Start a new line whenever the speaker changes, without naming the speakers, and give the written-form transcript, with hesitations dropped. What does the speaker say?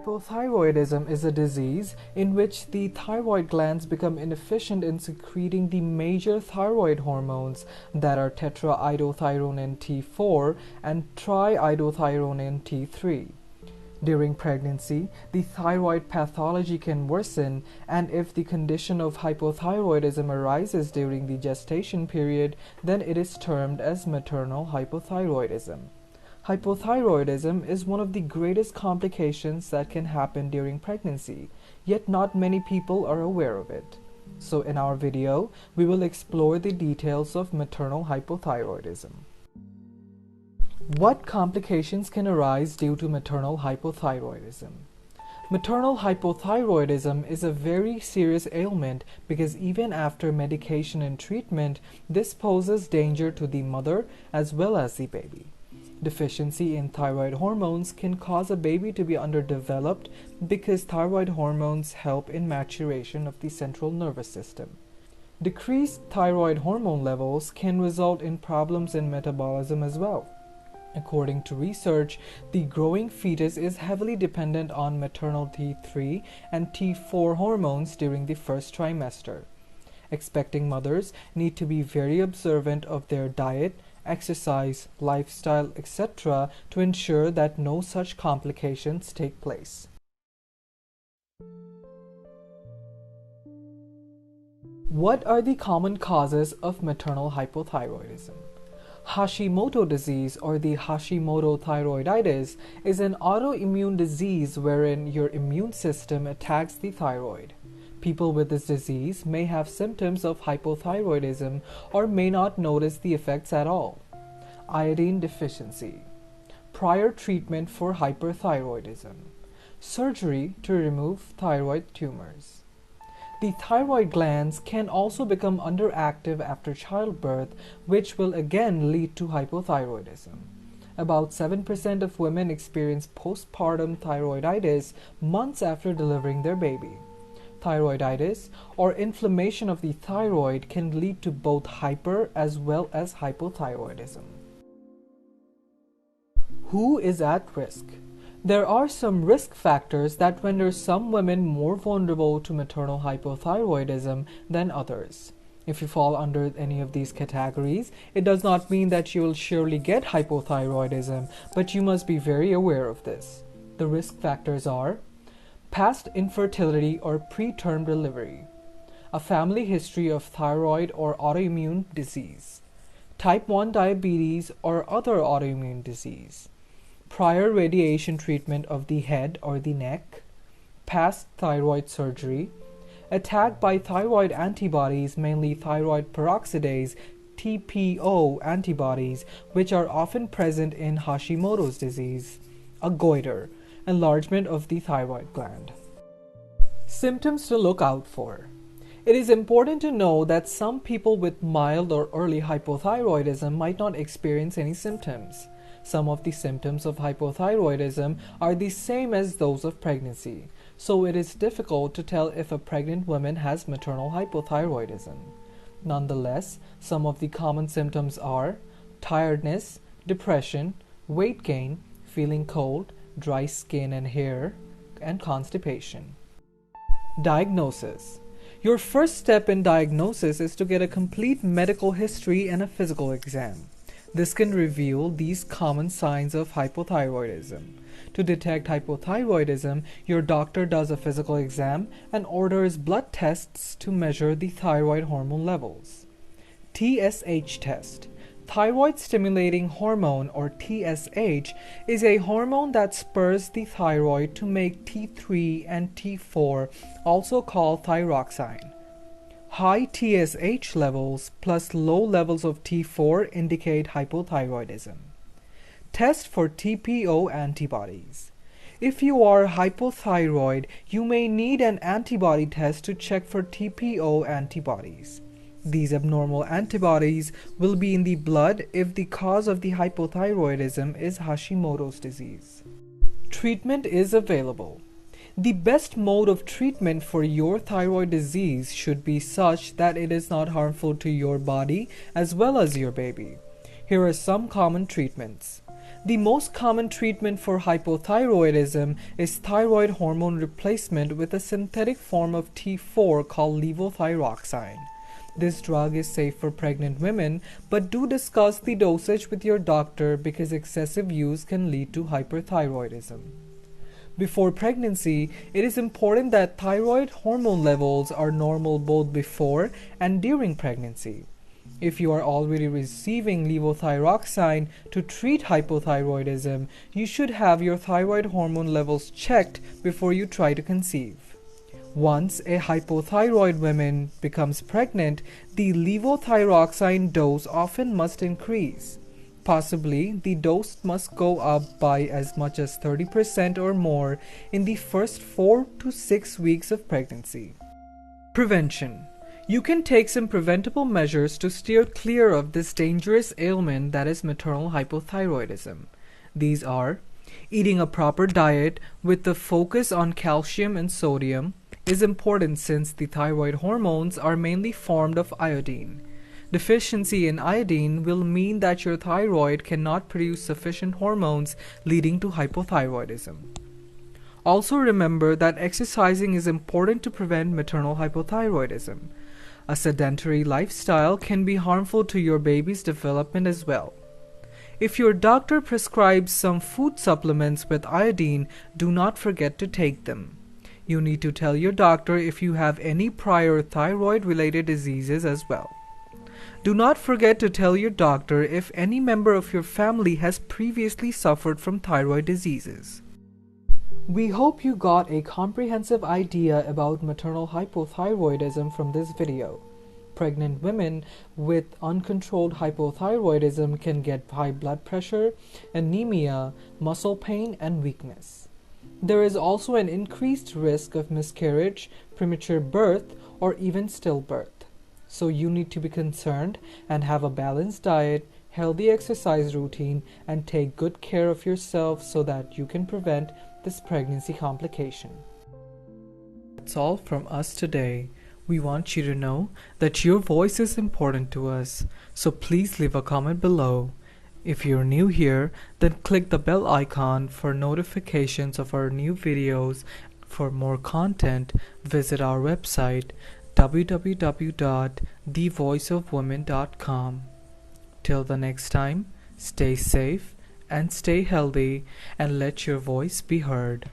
Hypothyroidism is a disease in which the thyroid glands become inefficient in secreting the major thyroid hormones that are tetraiodothyronin T4 and triiodothyronin T3. During pregnancy, the thyroid pathology can worsen, and if the condition of hypothyroidism arises during the gestation period, then it is termed as maternal hypothyroidism. Hypothyroidism is one of the greatest complications that can happen during pregnancy, yet not many people are aware of it. So in our video, we will explore the details of maternal hypothyroidism. What complications can arise due to maternal hypothyroidism? Maternal hypothyroidism is a very serious ailment because even after medication and treatment, this poses danger to the mother as well as the baby. Deficiency in thyroid hormones can cause a baby to be underdeveloped because thyroid hormones help in maturation of the central nervous system. Decreased thyroid hormone levels can result in problems in metabolism as well. According to research, the growing fetus is heavily dependent on maternal T3 and T4 hormones during the first trimester. Expecting mothers need to be very observant of their diet, exercise, lifestyle, etc. to ensure that no such complications take place. What are the common causes of maternal hypothyroidism? Hashimoto disease or the Hashimoto thyroiditis is an autoimmune disease wherein your immune system attacks the thyroid. People with this disease may have symptoms of hypothyroidism or may not notice the effects at all. Iodine deficiency. Prior treatment for hyperthyroidism. Surgery to remove thyroid tumors. The thyroid glands can also become underactive after childbirth, which will again lead to hypothyroidism. About 7% of women experience postpartum thyroiditis months after delivering their baby. Thyroiditis or inflammation of the thyroid can lead to both hyper as well as hypothyroidism. Who is at risk? There are some risk factors that render some women more vulnerable to maternal hypothyroidism than others. If you fall under any of these categories, it does not mean that you will surely get hypothyroidism, but you must be very aware of this. The risk factors are past infertility or preterm delivery, a family history of thyroid or autoimmune disease, type 1 diabetes or other autoimmune disease, prior radiation treatment of the head or the neck, past thyroid surgery, attack by thyroid antibodies, mainly thyroid peroxidase TPO antibodies, which are often present in Hashimoto's disease, a goiter, enlargement of the thyroid gland. Symptoms to look out for. It is important to know that some people with mild or early hypothyroidism might not experience any symptoms. Some of the symptoms of hypothyroidism are the same as those of pregnancy, so it is difficult to tell if a pregnant woman has maternal hypothyroidism. Nonetheless, some of the common symptoms are tiredness, depression, weight gain, feeling cold, dry skin and hair, and constipation. Diagnosis. Your first step in diagnosis is to get a complete medical history and a physical exam. This can reveal these common signs of hypothyroidism. To detect hypothyroidism, your doctor does a physical exam and orders blood tests to measure the thyroid hormone levels. TSH test. Thyroid stimulating hormone or TSH is a hormone that spurs the thyroid to make T3 and T4, also called thyroxine. High TSH levels plus low levels of T4 indicate hypothyroidism. Test for TPO antibodies. If you are hypothyroid, you may need an antibody test to check for TPO antibodies. These abnormal antibodies will be in the blood if the cause of the hypothyroidism is Hashimoto's disease. Treatment is available. The best mode of treatment for your thyroid disease should be such that it is not harmful to your body as well as your baby. Here are some common treatments. The most common treatment for hypothyroidism is thyroid hormone replacement with a synthetic form of T4 called levothyroxine. This drug is safe for pregnant women, but do discuss the dosage with your doctor because excessive use can lead to hyperthyroidism. Before pregnancy, it is important that thyroid hormone levels are normal both before and during pregnancy. If you are already receiving levothyroxine to treat hypothyroidism, you should have your thyroid hormone levels checked before you try to conceive. Once a hypothyroid woman becomes pregnant, the levothyroxine dose often must increase. Possibly, the dose must go up by as much as 30% or more in the first 4 to 6 weeks of pregnancy. Prevention. You can take some preventable measures to steer clear of this dangerous ailment that is maternal hypothyroidism. These are: eating a proper diet with the focus on calcium and sodium is important since the thyroid hormones are mainly formed of iodine. Deficiency in iodine will mean that your thyroid cannot produce sufficient hormones, leading to hypothyroidism. Also remember that exercising is important to prevent maternal hypothyroidism. A sedentary lifestyle can be harmful to your baby's development as well. If your doctor prescribes some food supplements with iodine, do not forget to take them. You need to tell your doctor if you have any prior thyroid-related diseases as well. Do not forget to tell your doctor if any member of your family has previously suffered from thyroid diseases. We hope you got a comprehensive idea about maternal hypothyroidism from this video. Pregnant women with uncontrolled hypothyroidism can get high blood pressure, anemia, muscle pain, and weakness. There is also an increased risk of miscarriage, premature birth, or even stillbirth. So you need to be concerned and have a balanced diet, healthy exercise routine, and take good care of yourself so that you can prevent this pregnancy complication. That's all from us today. We want you to know that your voice is important to us, so please leave a comment below. If you're new here, then click the bell icon for notifications of our new videos. For more content, visit our website www.thevoiceofwomen.com. Till the next time, stay safe and stay healthy and let your voice be heard.